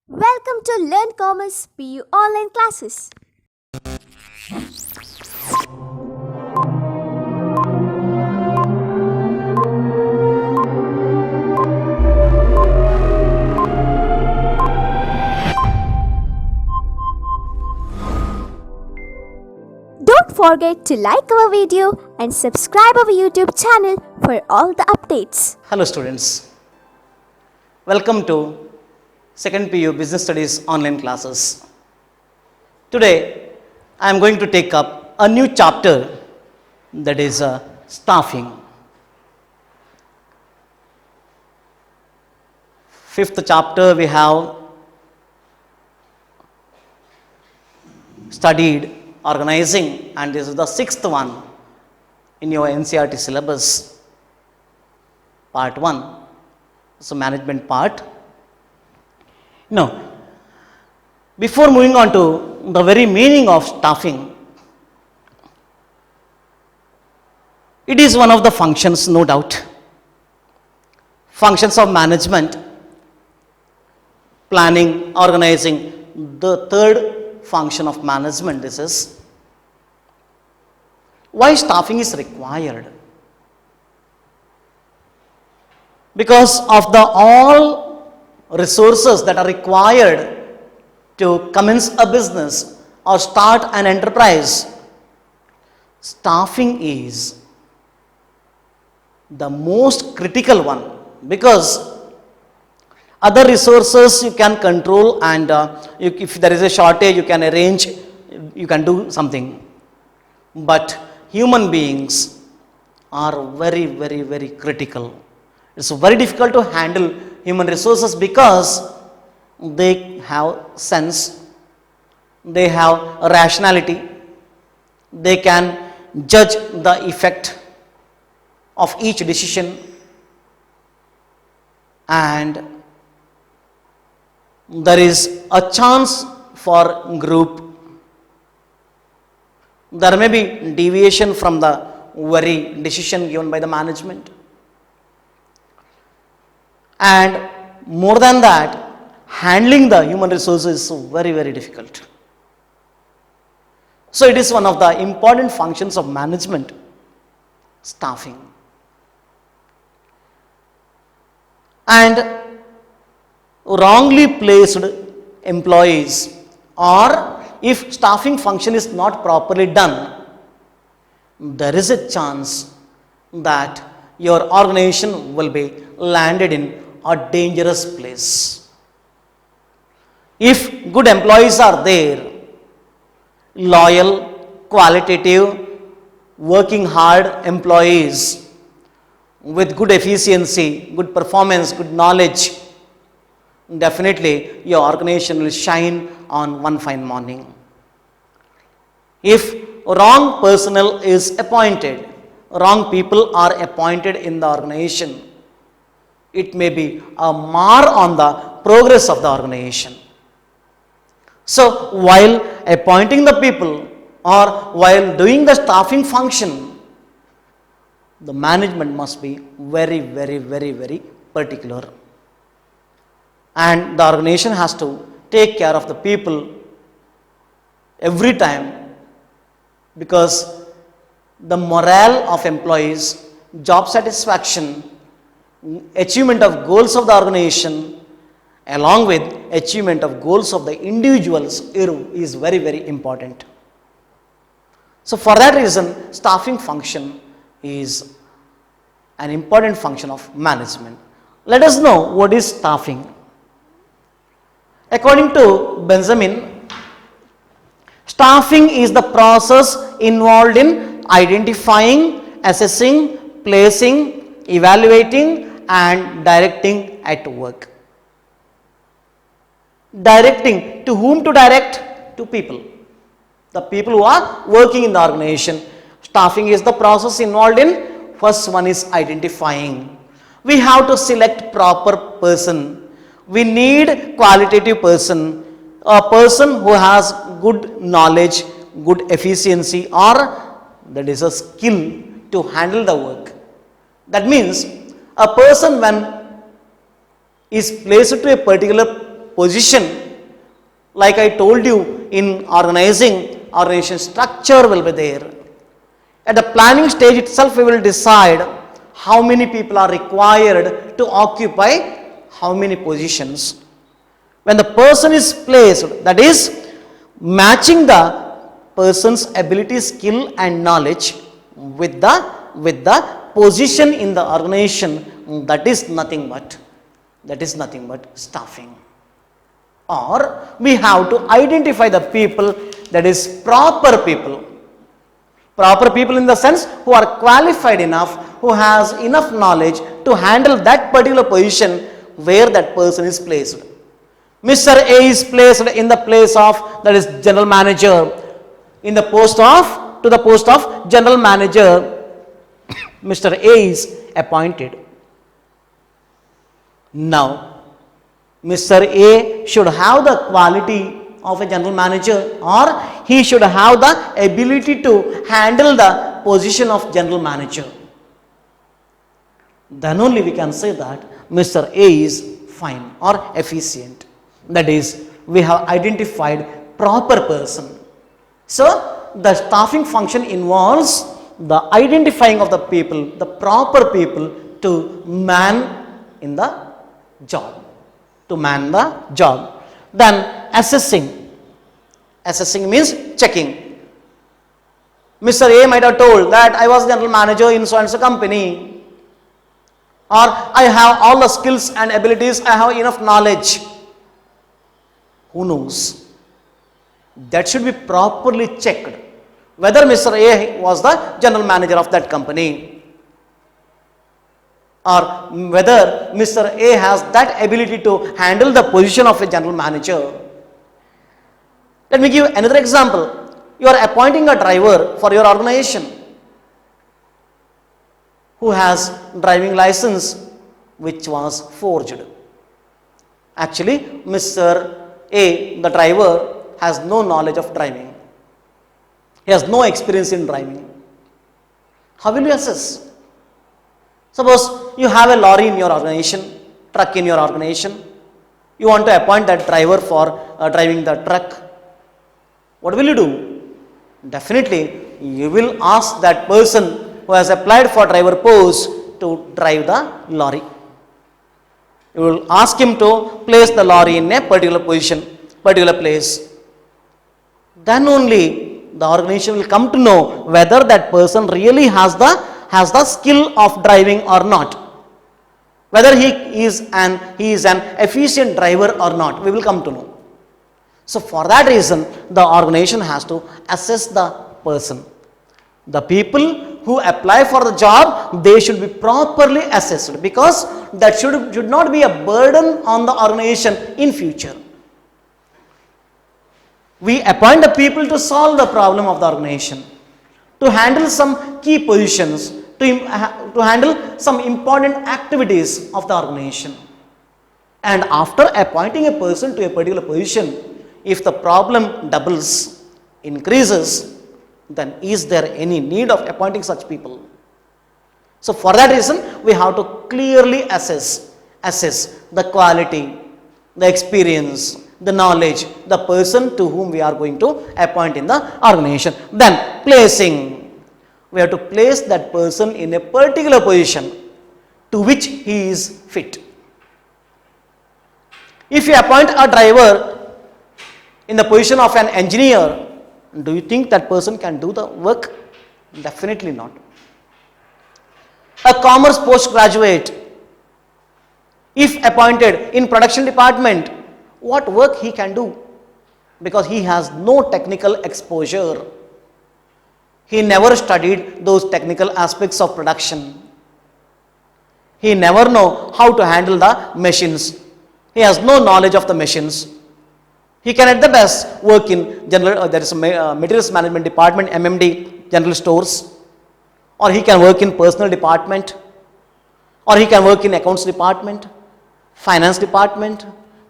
Welcome to Learn Commerce PU online classes. Don't forget to like our video and subscribe our YouTube channel for all the updates. Hello students, welcome to second PU Business Studies online classes. Today I am going to take up a new chapter, that is staffing. Fifth chapter we have studied organizing, and this is the sixth one in your NCERT syllabus, part 1. So management part. Now, before moving on to the very meaning of staffing, it is one of the functions, no doubt, functions of management, planning, organizing. The third function of management, this is why staffing is required. Because of the all resources that are required to commence a business or start an enterprise, staffing is the most critical one, because other resources you can control, and if there is a shortage you can arrange, you can do something, but human beings are very critical. It's very difficult to handle human resources because they have sense, they have rationality, they can judge the effect of each decision, and there is a chance for group. There may be deviation from the very decision given by the management. And more than that, handling the human resources is very difficult. So it is one of the important functions of management, staffing. And wrongly placed employees, or if staffing function is not properly done, there is a chance that your organization will be landed in a dangerous place. If good employees are there, loyal, qualitative, working hard employees with good efficiency, good performance, good knowledge, definitely your organization will shine on one fine morning. If wrong personnel is appointed, wrong people are appointed in the organization, it may be a mar on the progress of the organization. So while appointing the people or while doing the staffing function, the management must be very particular, and the organization has to take care of the people every time, because the morale of employees, job satisfaction, achievement of goals of the organization along with achievement of goals of the individuals is very important. So for that reason, staffing function is an important function of management. Let us know what is staffing. According to Benjamin, staffing is the process involved in identifying, assessing, placing, evaluating and directing at work. Directing, to whom to direct? To people. The people who are working in the organization. Staffing is the process involved in, first one is identifying. We have to select proper person. We need qualitative person, a person who has good knowledge, good efficiency, or that is a skill to handle the work. That means a person when is placed to a particular position, like I told you, in organization structure will be there. At the planning stage itself, we will decide how many people are required to occupy how many positions. When the person is placed, that is matching the person's ability, skill and knowledge with the position in the organization, that is nothing but staffing. Or we have to identify the people, that is proper people. Proper people in the sense who are qualified enough, who has enough knowledge to handle that particular position where that person is placed. Mr. A is placed in the place of, that is general manager, in the post of general manager. Mr. A is appointed. Now, Mr. A should have the quality of a general manager, or he should have the ability to handle the position of general manager. Then only we can say that Mr. A is fine or efficient. That is, we have identified proper person. So, the staffing function involves the identifying of the people, the proper people to man in the job. Then assessing. Assessing means checking. Mr. A might have told that I was general manager in so and so company, or I have all the skills and abilities, I have enough knowledge. Who knows? That should be properly checked whether Mr. A was the general manager of that company, or whether Mr. A has that ability to handle the position of a general manager. Let me give another example. You are appointing a driver for your organization who has driving license which was forged. Actually, Mr. A, the driver, has no knowledge of driving. He has no experience in driving. How will you assess? Suppose you have a lorry in your organization, truck in your organization. You want to appoint that driver for driving the truck. What will you do? Definitely, you will ask that person who has applied for driver post to drive the lorry. You will ask him to place the lorry in a particular position, particular place. Then only the organization will come to know whether that person really has the skill of driving or not. Whether he is an efficient driver or not, we will come to know. So for that reason, the organization has to assess the person. The people who apply for the job, they should be properly assessed, because that should not be a burden on the organization in future. We appoint the people to solve the problem of the organization, to handle some key positions, to handle some important activities of the organization. And after appointing a person to a particular position, if the problem doubles, increases, then is there any need of appointing such people? So for that reason, we have to clearly assess the quality, the experience, the knowledge, the person to whom we are going to appoint in the organization. Then placing. We have to place that person in a particular position to which he is fit. If you appoint a driver in the position of an engineer, do you think that person can do the work? Definitely not. A commerce postgraduate, if appointed in production department, what work he can do? Because he has no technical exposure. He never studied those technical aspects of production. He never know how to handle the machines. He has no knowledge of the machines. He can at the best work in general, there is a materials management department, MMD, general stores, or he can work in personal department, or he can work in accounts department, finance department,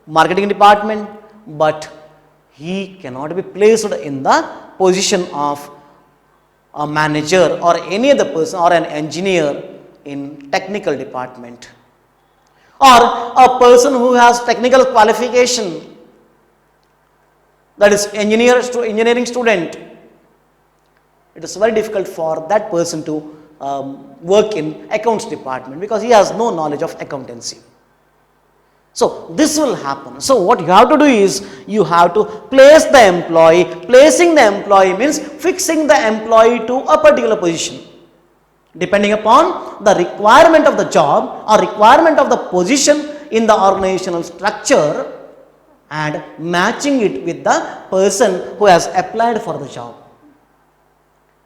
marketing department, but he cannot be placed in the position of a manager or any other person or an engineer in technical department. or a person who has technical qualification, that is engineering student, it is very difficult for that person to work in accounts department because he has no knowledge of accountancy. So this will happen. So what you have to do is you have to place the employee. Placing the employee means fixing the employee to a particular position depending upon the requirement of the job or requirement of the position in the organizational structure and matching it with the person who has applied for the job.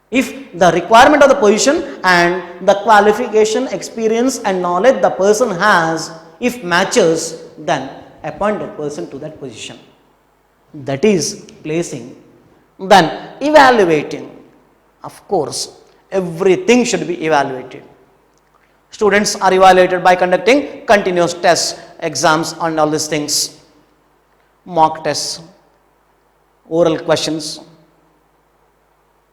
If the requirement of the position and the qualification, experience and knowledge the person has, if matches, then appoint that person to that position. That is placing. Then evaluating. Of course, everything should be evaluated. Students are evaluated by conducting continuous tests, exams and all these things. Mock tests, oral questions,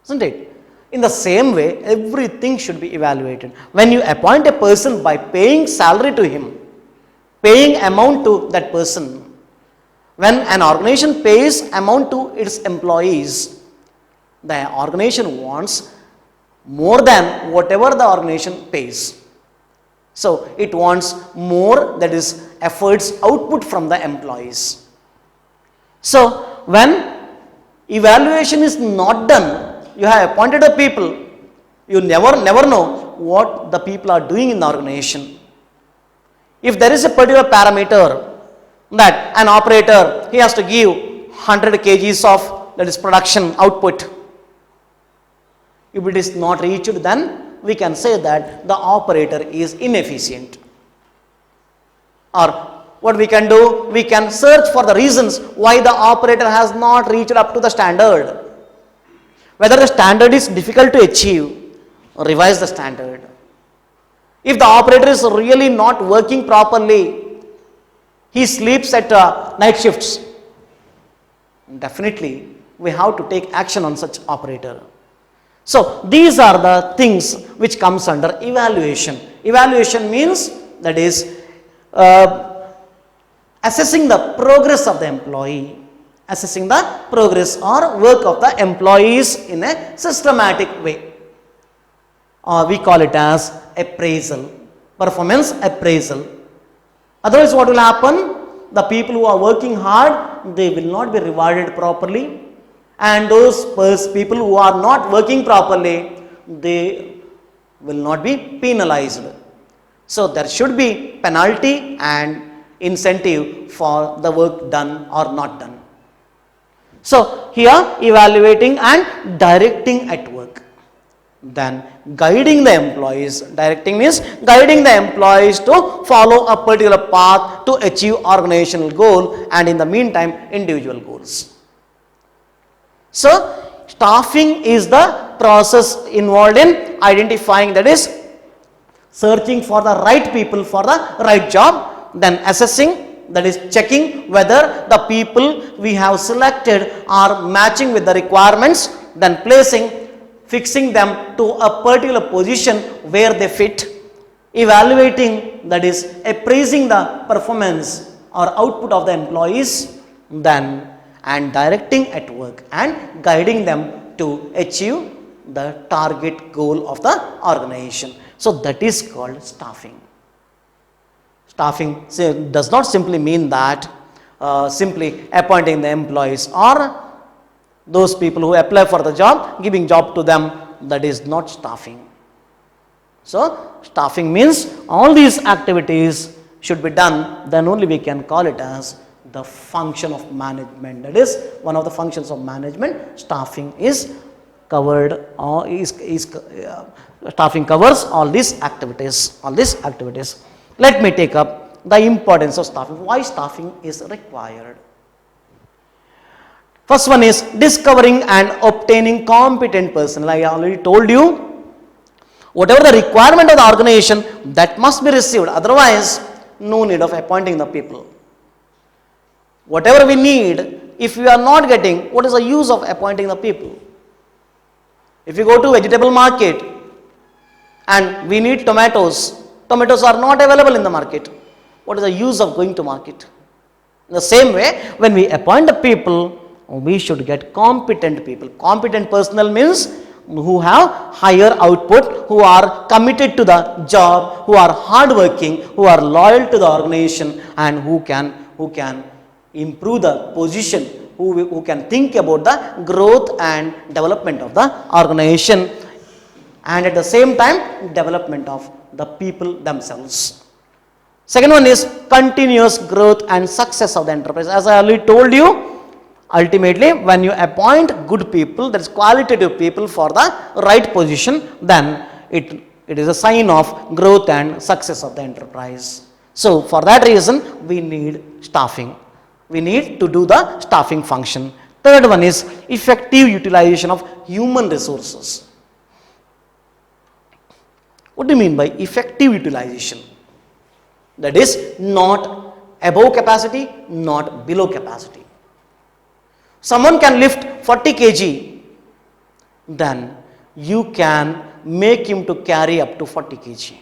isn't it? In the same way, everything should be evaluated. When you appoint a person by paying salary to him, paying amount to that person, when an organization pays amount to its employees, the organization wants more than whatever the organization pays. So it wants more, that is efforts, output from the employees. So when evaluation is not done, you have appointed a people, you never know what the people are doing in the organization. If there is a particular parameter that an operator, he has to give 100 kgs of, that is production output. If it is not reached, then we can say that the operator is inefficient. Or what we can do, we can search for the reasons why the operator has not reached up to the standard. Whether the standard is difficult to achieve, revise the standard. If the operator is really not working properly, he sleeps at night shifts, definitely we have to take action on such operator. So these are the things which comes under evaluation. Evaluation means, that is assessing the progress of the employee, assessing the progress or work of the employees in a systematic way. We call it as appraisal, performance appraisal. Otherwise what will happen? The people who are working hard, they will not be rewarded properly, and those people who are not working properly, they will not be penalized. So there should be penalty and incentive for the work done or not done. So here evaluating and directing at work. Then guiding the employees. Directing means guiding the employees to follow a particular path to achieve organizational goal, and in the meantime individual goals. So staffing is the process involved in identifying, that is searching for the right people for the right job, then assessing, that is checking whether the people we have selected are matching with the requirements, then placing, fixing them to a particular position where they fit, evaluating, that is appraising the performance or output of the employees, then and directing at work and guiding them to achieve the target goal of the organization. So that is called staffing. Staffing does not simply mean that simply appointing the employees or those people who apply for the job, giving job to them, that is not staffing. So staffing means all these activities should be done, then only we can call it as the function of management. That is one of the functions of management. Staffing is covered, or staffing covers all these activities. Let me take up the importance of staffing. Why staffing is required? First one is discovering and obtaining competent personnel. I already told you, whatever the requirement of the organization, that must be received. Otherwise, no need of appointing the people. Whatever we need, if we are not getting, what is the use of appointing the people? If you go to vegetable market and we need tomatoes, tomatoes are not available in the market. what is the use of going to market? In the same way, when we appoint the people, we should get competent people. Competent personnel means who have higher output, who are committed to the job, who are hardworking, who are loyal to the organization, and who can improve the position, who can think about the growth and development of the organization, and at the same time development of the people themselves. Second one is continuous growth and success of the enterprise. As I already told you, ultimately when you appoint good people, that is qualitative people for the right position, then it is a sign of growth and success of the enterprise. So for that reason, we need staffing. We need to do the staffing function. Third one is effective utilization of human resources. What do you mean by effective utilization? That is not above capacity, not below capacity. Someone can lift 40 kg, then you can make him to carry up to 40 kg.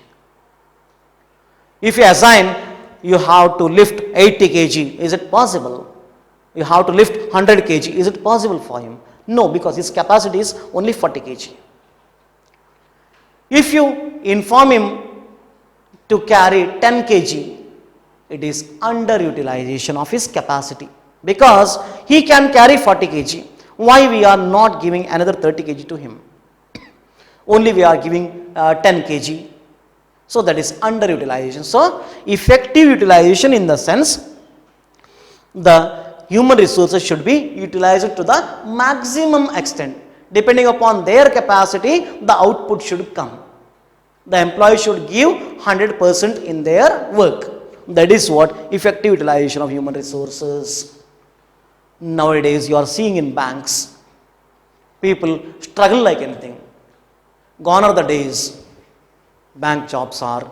If you assign, you have to lift 80 kg, is it possible? You have to lift 100 kg, is it possible for him? No, because his capacity is only 40 kg. If you inform him to carry 10 kg, it is underutilization of his capacity, because he can carry 40 kg. Why we are not giving another 30 kg to him? Only we are giving 10 kg. So that is underutilization. So effective utilization in the sense, the human resources should be utilized to the maximum extent. Depending upon their capacity, the output should come. The employee should give 100% in their work. That is what effective utilization of human resources. Nowadays you are seeing in banks, people struggle like anything. Gone are the days bank jobs are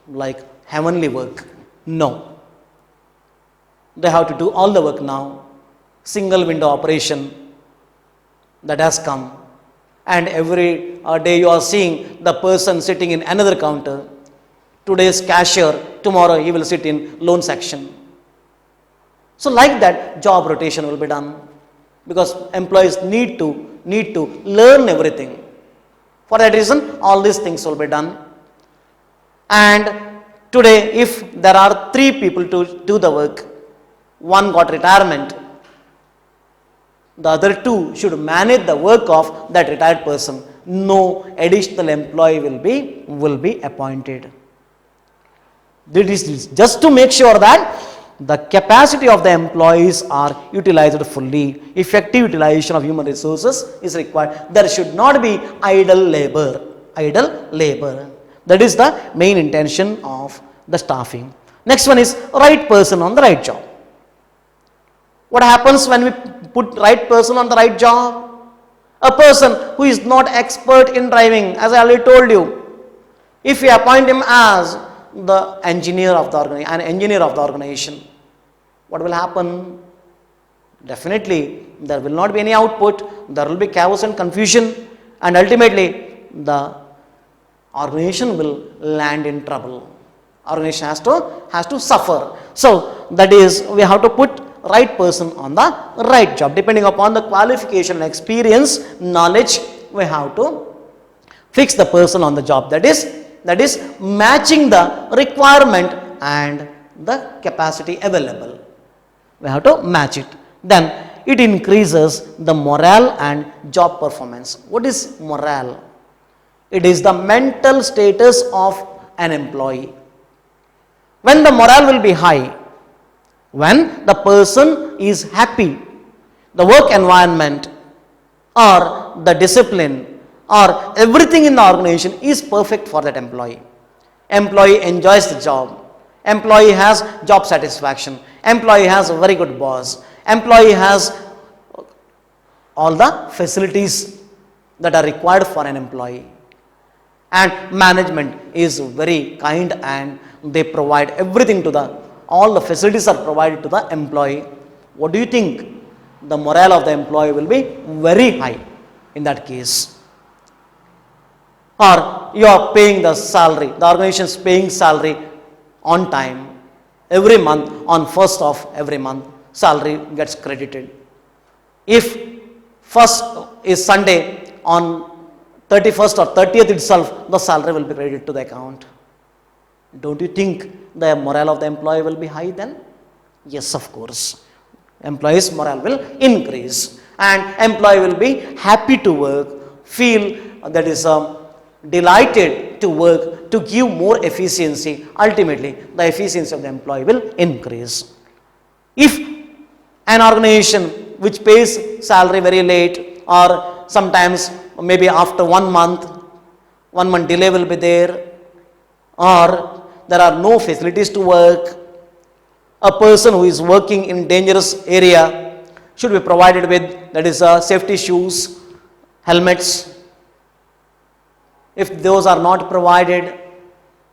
like heavenly work. No. They have to do all the work now. Single window operation that has come. And every day you are seeing the person sitting in another counter. Today's cashier, tomorrow he will sit in loan section. So like that, job rotation will be done, because employees need to learn everything. For that reason, all these things will be done. And today, if there are 3 people to do the work, one got retirement, the other 2 should manage the work of that retired person. No additional employee will be appointed. This is just to make sure that the capacity of the employees are utilized fully. Effective utilization of human resources is required. There should not be idle labor. That is the main intention of the staffing. Next one is right person on the right job. What happens when we put right person on the right job? A person who is not expert in driving, as I already told you, if we appoint him as the engineer of the organization, what will happen? Definitely there will not be any output, there will be chaos and confusion, and ultimately the organization will land in trouble. Organization has to suffer. So that is, we have to put right person on the right job. Depending upon the qualification, experience, knowledge, we have to fix the person on the job. That is matching the requirement and the capacity available. We have to match it. Then it increases the morale and job performance. What is morale? It is the mental status of an employee. When the morale will be high, when the person is happy, the work environment or the discipline or everything in the organization is perfect for that employee. Employee enjoys the job. Employee has job satisfaction. Employee has a very good boss. Employee has all the facilities that are required for an employee. And management is very kind and they provide everything to all the facilities are provided to the employee. What do you think? The morale of the employee will be very high in that case. Or you are paying the salary, the organization is paying salary on time, every month on 1st of every month salary gets credited. If first is Sunday, on 31st or 30th itself the salary will be credited to the account. Don't you think the morale of the employee will be high then? Yes, of course. Employees' morale will increase and employee will be happy to work, feel that is delighted to work, to give more efficiency. Ultimately, the efficiency of the employee will increase. If an organization which pays salary very late, or sometimes maybe after 1 month, 1 month delay will be there, or there are no facilities to work, a person who is working in dangerous area should be provided with, that is safety shoes, helmets. If those are not provided,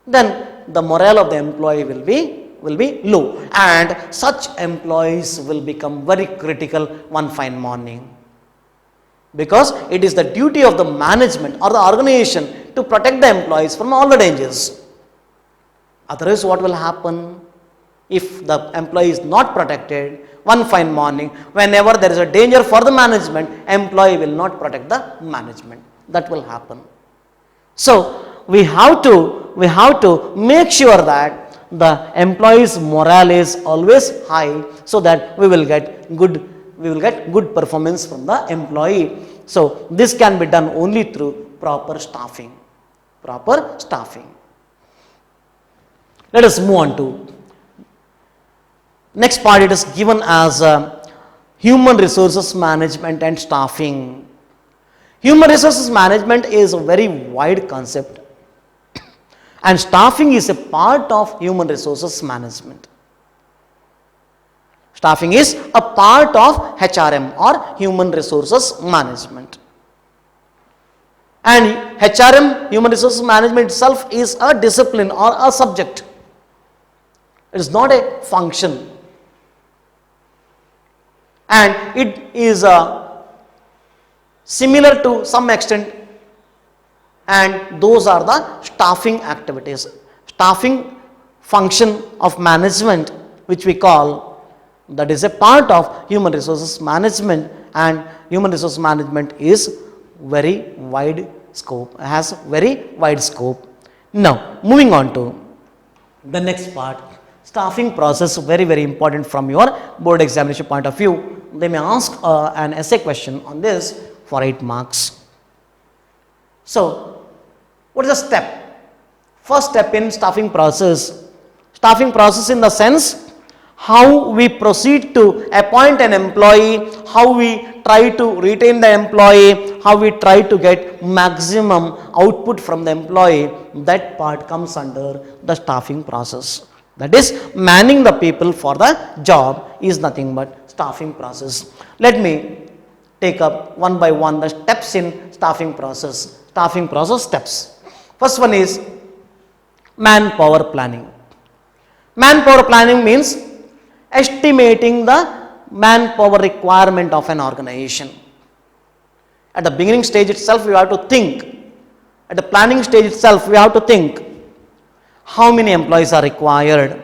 then the morale of the employee will be low, and such employees will become very critical one fine morning, because it is the duty of the management or the organization to protect the employees from all the dangers. Otherwise, what will happen? If the employee is not protected, one fine morning, whenever there is a danger for the management, employee will not protect the management. That will happen. So we have to make sure that the employee's morale is always high, so that we will get good performance from the employee. So this can be done only through proper staffing. Let us move on to next part. It is given as human resources management and staffing. Human resources management is a very wide concept, and staffing is a part of human resources management. Staffing is a part of HRM or human resources management. And HRM, human resources management itself, is a discipline or a subject. It is not a function. And it is similar to some extent, and those are the staffing activities. Staffing function of management, which we call, that is a part of human resources management, and human resource management is very wide scope, has very wide scope. Now, moving on to the next part, staffing process, very important from your board examination point of view. They may ask an essay question on this for 8 marks. So, what is the step? First step in staffing process in the sense how we proceed to appoint an employee, how we try to retain the employee, how we try to get maximum output from the employee. That part comes under the staffing process. That is, manning the people for the job is nothing but staffing process. Let me take up one by one the steps in staffing process. Staffing process steps. First one is manpower planning. Manpower planning means estimating the manpower requirement of an organization. At the beginning stage itself, we have to think. At the planning stage itself, we have to think how many employees are required,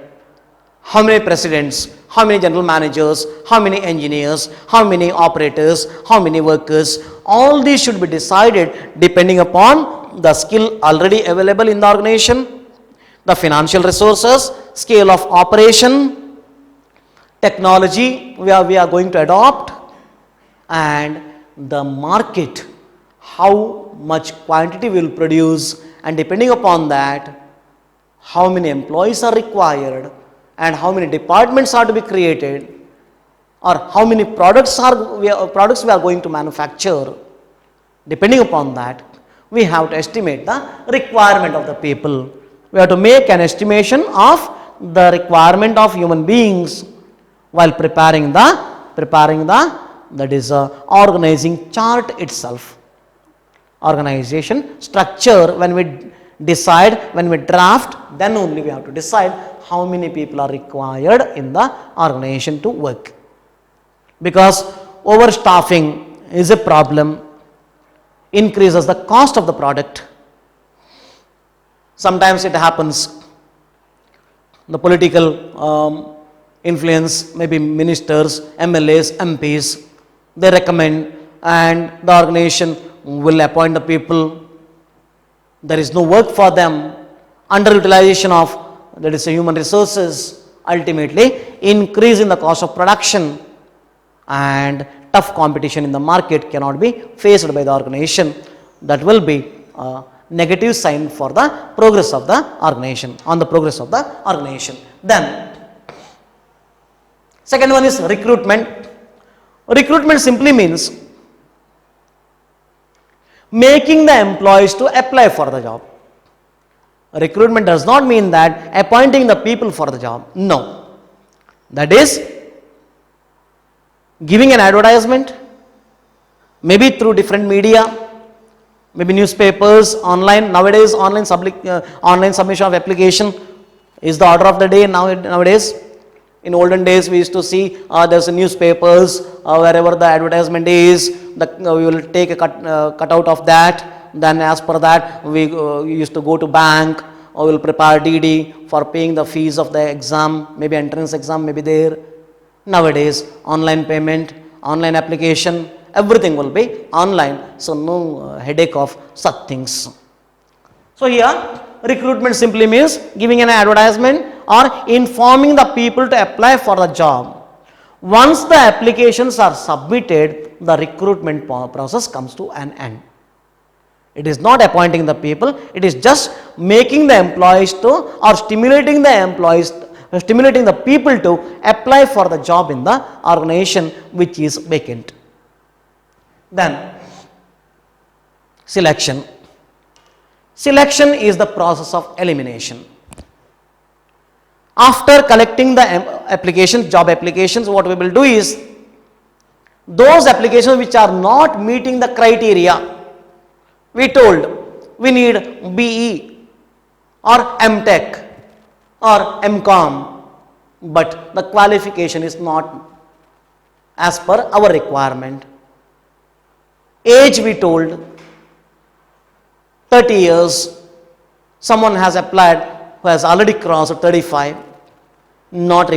how many presidents, how many general managers, how many engineers, how many operators, how many workers. All these should be decided depending upon the skill already available in the organization, the financial resources, scale of operation, technology we are going to adopt, and the market, how much quantity we will produce, and depending upon that, how many employees are required, and how many departments are to be created, or how many products we are going to manufacture. Depending upon that, we have to estimate the requirement of the people. We have to make an estimation of the requirement of human beings while preparing the that is organizing chart itself. Organization structure, when we decide, when we draft, then only we have to decide how many people are required in the organization to work. Because overstaffing is a problem, increases the cost of the product. Sometimes it happens the political influence, maybe ministers, MLAs, MPs, they recommend and the organization will appoint the people. There is no work for them, underutilization of, that is, human resources, ultimately increase in the cost of production, and tough competition in the market cannot be faced by the organization. That will be a negative sign for the progress of the organization, on the progress of the organization. Then second one is recruitment. Recruitment simply means making the employees to apply for the job. Recruitment does not mean that appointing the people for the job. No. That is giving an advertisement, maybe through different media, maybe newspapers, online. Nowadays, online submission of application is the order of the day nowadays. In olden days, we used to see there's newspapers, wherever the advertisement is, we will take a cutout of that. Then as per that, we used to go to bank, or we will prepare DD for paying the fees of the exam, maybe entrance exam, maybe there. Nowadays, online payment, online application, everything will be online. So no headache of such things. So here, recruitment simply means giving an advertisement or informing the people to apply for the job. Once the applications are submitted, the recruitment process comes to an end. It is not appointing the people, it is just making the employees to, or stimulating the people to apply for the job in the organization which is vacant. Then selection. Selection is the process of elimination. After collecting the applications, job applications, what we will do is, those applications which are not meeting the criteria, we told we need BE or MTech or MCOM, but the qualification is not as per our requirement. Age we told 30 years, someone has applied who has already crossed 35, not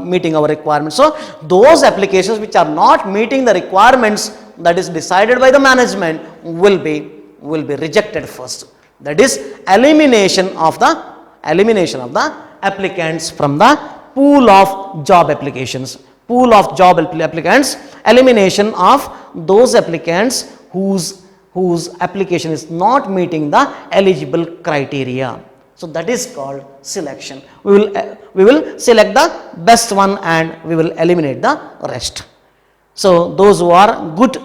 meeting our requirements. So those applications which are not meeting the requirements that is decided by the management will be rejected first. That is elimination of the applicants from the pool of job applications. Pool of job applicants, elimination of those applicants whose application is not meeting the eligible criteria. So that is called selection. We will select the best one and we will eliminate the rest. So those who are good,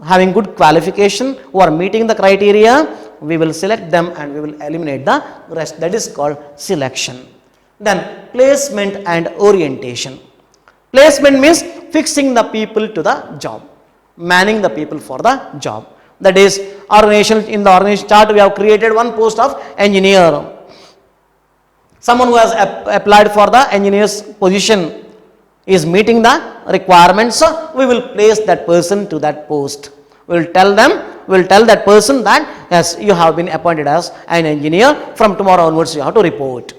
having good qualification, who are meeting the criteria, we will select them and we will eliminate the rest. That is called selection. Then placement and orientation. Placement means fixing the people to the job, manning the people for the job. That is, in the organization chart, we have created one post of engineer. Someone who has applied for the engineer's position is meeting the requirements, so we will place that person to that post. We will tell that person that yes, you have been appointed as an engineer, from tomorrow onwards you have to report.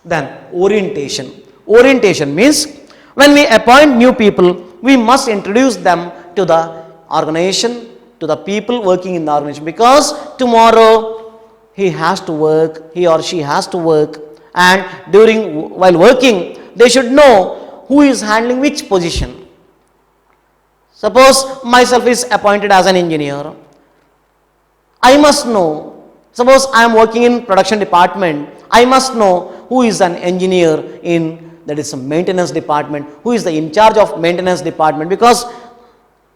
Then orientation. Orientation means when we appoint new people, we must introduce them to the organization, to the people working in the organization, because tomorrow he or she has to work, and while working they should know who is handling which position. Suppose myself is appointed as an engineer, I must know. Suppose I am working in production department, I must know who is an engineer in, that is, a maintenance department, who is the in charge of maintenance department, because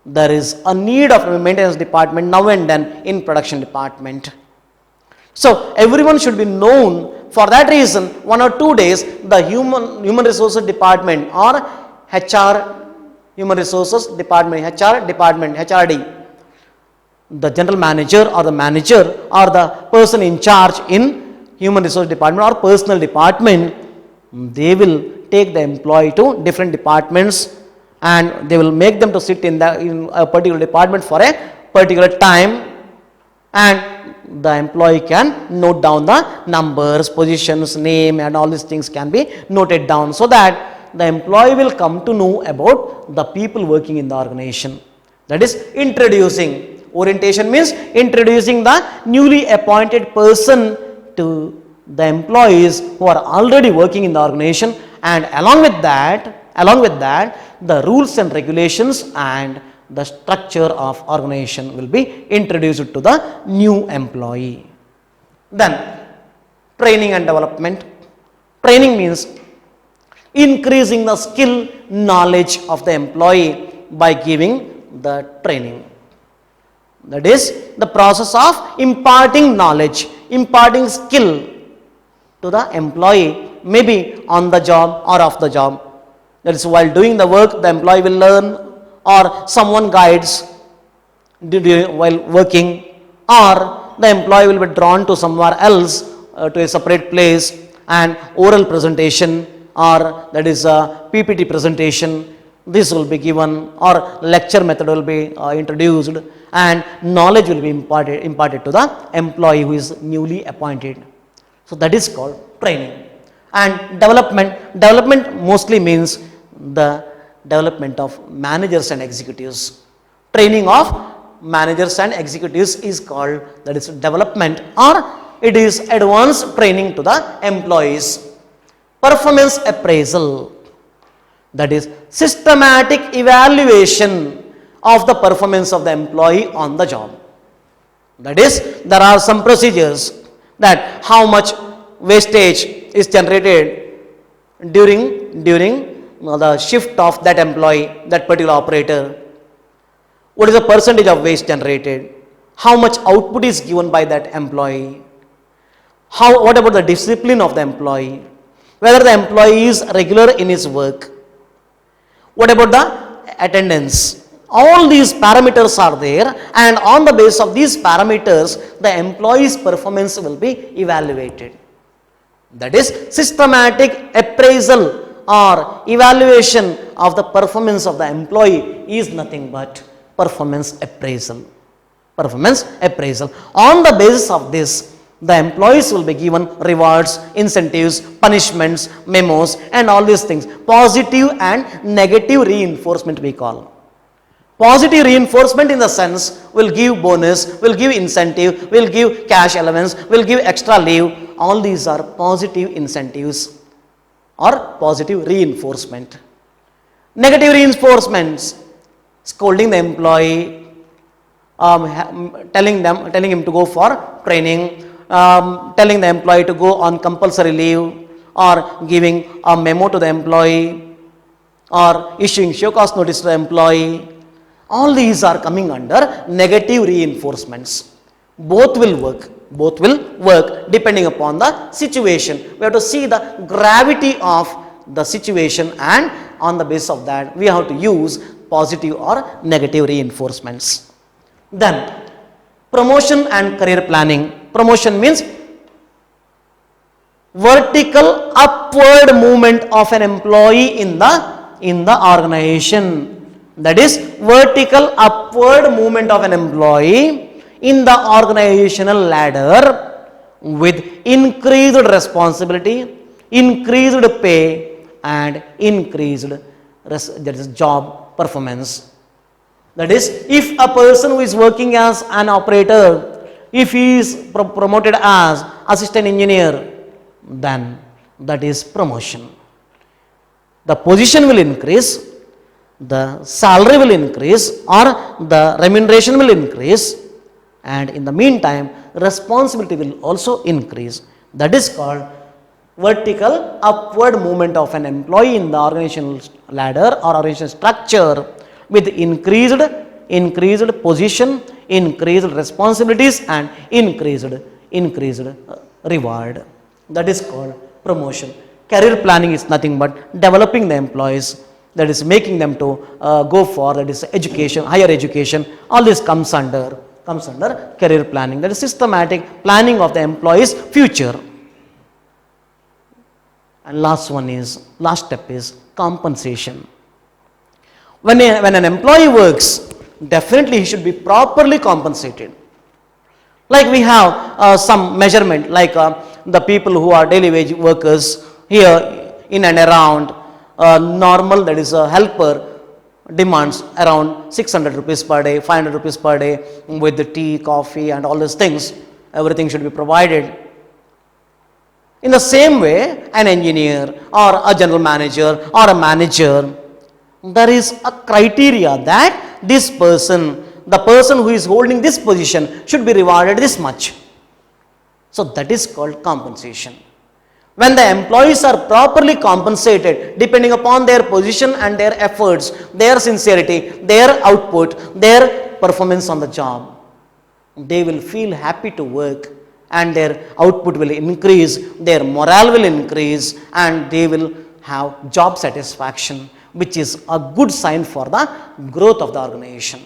there is a need of a maintenance department now and then in production department. So everyone should be known. For that reason, 1 or 2 days, the human resources department or HR, human resources department, HR department, HRD, the general manager or the manager or the person in charge in human resource department or personal department, they will take the employee to different departments and they will make them to sit in a particular department for a particular time, and the employee can note down the numbers, positions, name and all these things can be noted down, so that the employee will come to know about the people working in the organization. That is introducing. Orientation means introducing the newly appointed person to the employees who are already working in the organization, and along with that the rules and regulations and the structure of organization will be introduced to the new employee. Then training and development. Training means increasing the skill, knowledge of the employee by giving the training. That is the process of imparting knowledge, imparting skill to the employee, maybe on the job or off the job. That is, while doing the work, the employee will learn, or someone guides while working, or the employee will be drawn to somewhere else, to a separate place, and oral presentation, or that is a PPT presentation, this will be given, or lecture method will be introduced, and knowledge will be imparted to the employee who is newly appointed. So that is called training. And development mostly means the development of managers and executives. Training of managers and executives is called, that is development, or it is advanced training to the employees. Performance appraisal, that is systematic evaluation of the performance of the employee on the job. That is, there are some procedures that how much wastage is generated during the shift of that employee, that particular operator. What is the percentage of waste generated? How much output is given by that employee? What about the discipline of the employee? Whether the employee is regular in his work? What about the attendance? All these parameters are there, and on the basis of these parameters, the employee's performance will be evaluated. That is, systematic appraisal or evaluation of the performance of the employee is nothing but performance appraisal. Performance appraisal. On the basis of this, the employees will be given rewards, incentives, punishments, memos, and all these things. Positive and negative reinforcement we call. Positive reinforcement in the sense will give bonus, will give incentive, will give cash allowance, will give extra leave. All these are positive incentives or positive reinforcement. Negative reinforcements, scolding the employee, telling him to go for training, telling the employee to go on compulsory leave, or giving a memo to the employee, or issuing show cause notice to the employee. All these are coming under negative reinforcements. Both will work depending upon the situation. We have to see the gravity of the situation, and on the basis of that we have to use positive or negative reinforcements. Then promotion and career planning. Promotion means vertical upward movement of an employee in the organization. That is, vertical upward movement of an employee in the organizational ladder with increased responsibility, increased pay, and increased job performance. That is, if a person who is working as an operator, if he is promoted as assistant engineer, then that is promotion. The position will increase, the salary will increase, or the remuneration will increase, and in the meantime responsibility will also increase. That is called vertical upward movement of an employee in the organizational ladder or organizational structure with increased position, increased responsibilities, and increased reward. That is called promotion. Career planning is nothing but developing the employees, that is making them to go for, that is education, higher education. All this comes under career planning. That is systematic planning of the employee's future. And last step is compensation. When an employee works, definitely he should be properly compensated. Like we have some measurement, like the people who are daily wage workers here in and around, normal, that is a helper, demands around 600 rupees per day, 500 rupees per day with the tea, coffee and all these things. Everything should be provided. In the same way, an engineer or a general manager or a manager, there is a criteria that this person, the person who is holding this position, should be rewarded this much. So that is called compensation. When the employees are properly compensated depending upon their position and their efforts, their sincerity, their output, their performance on the job, they will feel happy to work and their output will increase, their morale will increase and they will have job satisfaction, which is a good sign for the growth of the organization.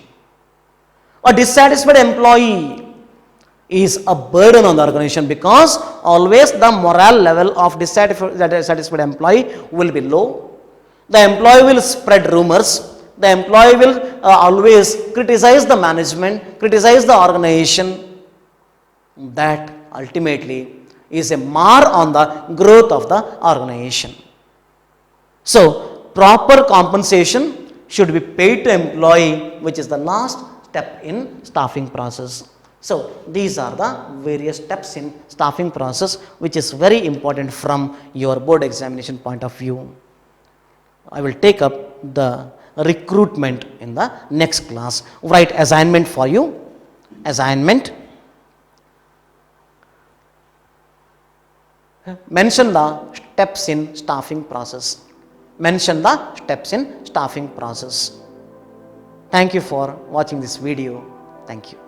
A dissatisfied employee is a burden on the organization because always the morale level of dissatisfied employee will be low. The employee will spread rumors. The employee will always criticize the management, criticize the organization. That ultimately is a mar on the growth of the organization. So, proper compensation should be paid to employee, which is the last step in staffing process. So, these are the various steps in staffing process, which is very important from your board examination point of view. I will take up the recruitment in the next class. Write assignment for you. Assignment. Mention the steps in staffing process. Mention the steps in staffing process. Thank you for watching this video. Thank you.